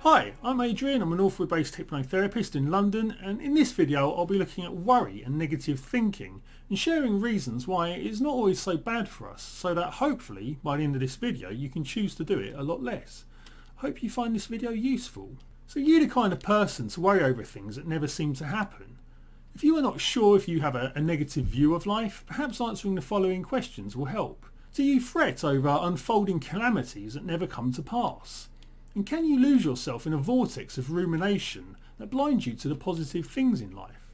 Hi, I'm Adrian. I'm a Northwood-based hypnotherapist in London, and in this video I'll be looking at worry and negative thinking and sharing reasons why it is not always so bad for us, so that hopefully by the end of this video you can choose to do it a lot less. I hope you find this video useful. So you're the kind of person to worry over things that never seem to happen. If you are not sure if you have a negative view of life, perhaps answering the following questions will help. Do you fret over unfolding calamities that never come to pass? And can you lose yourself in a vortex of rumination that blinds you to the positive things in life?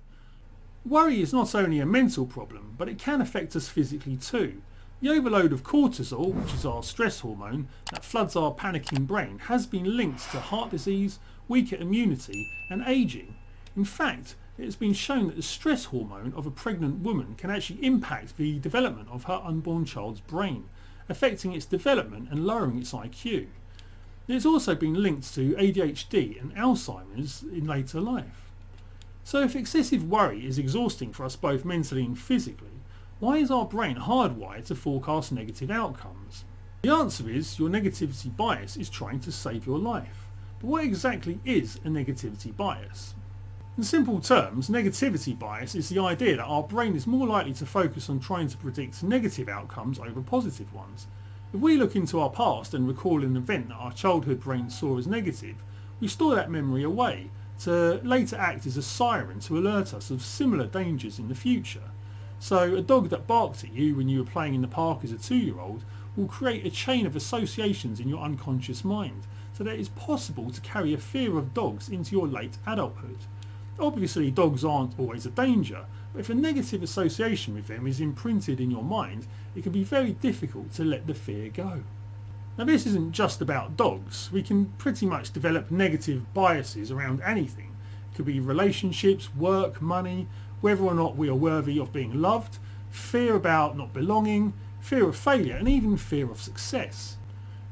Worry is not only a mental problem, but it can affect us physically too. The overload of cortisol, which is our stress hormone that floods our panicking brain, has been linked to heart disease, weaker immunity and ageing. In fact, it has been shown that the stress hormone of a pregnant woman can actually impact the development of her unborn child's brain, affecting its development and lowering its IQ. It's also been linked to ADHD and Alzheimer's in later life. So if excessive worry is exhausting for us both mentally and physically, why is our brain hardwired to forecast negative outcomes? The answer is your negativity bias is trying to save your life. But what exactly is a negativity bias? In simple terms, negativity bias is the idea that our brain is more likely to focus on trying to predict negative outcomes over positive ones. If we look into our past and recall an event that our childhood brain saw as negative, we store that memory away to later act as a siren to alert us of similar dangers in the future. So a dog that barked at you when you were playing in the park as a 2-year-old will create a chain of associations in your unconscious mind, so that it is possible to carry a fear of dogs into your late adulthood. Obviously dogs aren't always a danger, but if a negative association with them is imprinted in your mind, it can be very difficult to let the fear go. Now this isn't just about dogs. We can pretty much develop negative biases around anything. It could be relationships, work, money, whether or not we are worthy of being loved, fear about not belonging, fear of failure and even fear of success.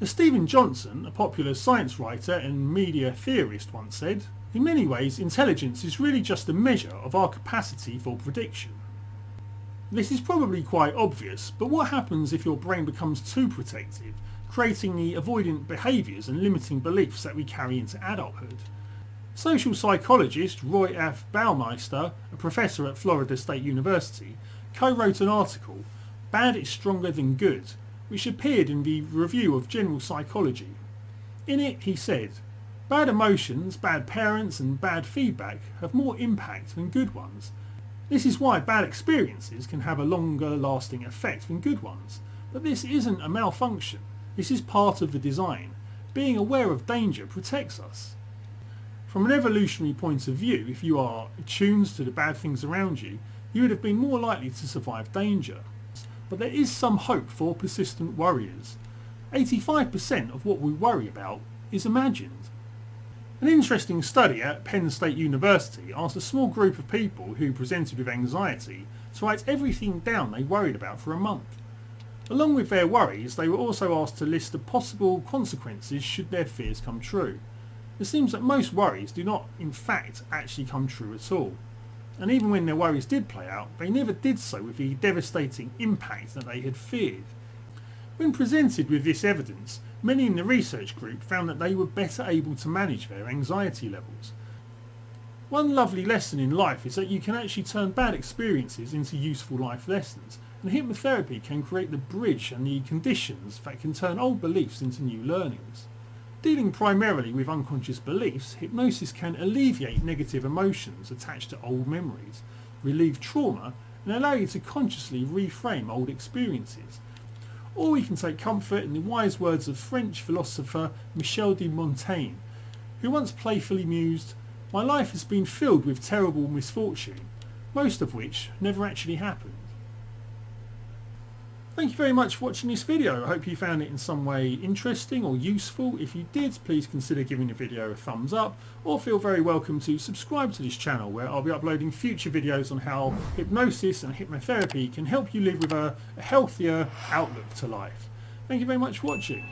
As Stephen Johnson, a popular science writer and media theorist, once said, in many ways, intelligence is really just a measure of our capacity for prediction. This is probably quite obvious, but what happens if your brain becomes too protective, creating the avoidant behaviours and limiting beliefs that we carry into adulthood? Social psychologist Roy F. Baumeister, a professor at Florida State University, co-wrote an article, Bad is Stronger Than Good, which appeared in the Review of General Psychology. In it, he said, bad emotions, bad parents and bad feedback have more impact than good ones. This is why bad experiences can have a longer lasting effect than good ones. But this isn't a malfunction. This is part of the design. Being aware of danger protects us. From an evolutionary point of view, if you are attuned to the bad things around you, you would have been more likely to survive danger. But there is some hope for persistent worriers. 85% of what we worry about is imagined. An interesting study at Penn State University asked a small group of people who presented with anxiety to write everything down they worried about for a month. Along with their worries, they were also asked to list the possible consequences should their fears come true. It seems that most worries do not in fact actually come true at all. And even when their worries did play out, they never did so with the devastating impact that they had feared. When presented with this evidence, many in the research group found that they were better able to manage their anxiety levels. One lovely lesson in life is that you can actually turn bad experiences into useful life lessons, and hypnotherapy can create the bridge and the conditions that can turn old beliefs into new learnings. Dealing primarily with unconscious beliefs, hypnosis can alleviate negative emotions attached to old memories, relieve trauma, and allow you to consciously reframe old experiences. Or we can take comfort in the wise words of French philosopher Michel de Montaigne, who once playfully mused, "My life has been filled with terrible misfortune, most of which never actually happened." Thank you very much for watching this video. I hope you found it in some way interesting or useful. If you did, please consider giving the video a thumbs up, or feel very welcome to subscribe to this channel, where I'll be uploading future videos on how hypnosis and hypnotherapy can help you live with a healthier outlook to life. Thank you very much for watching.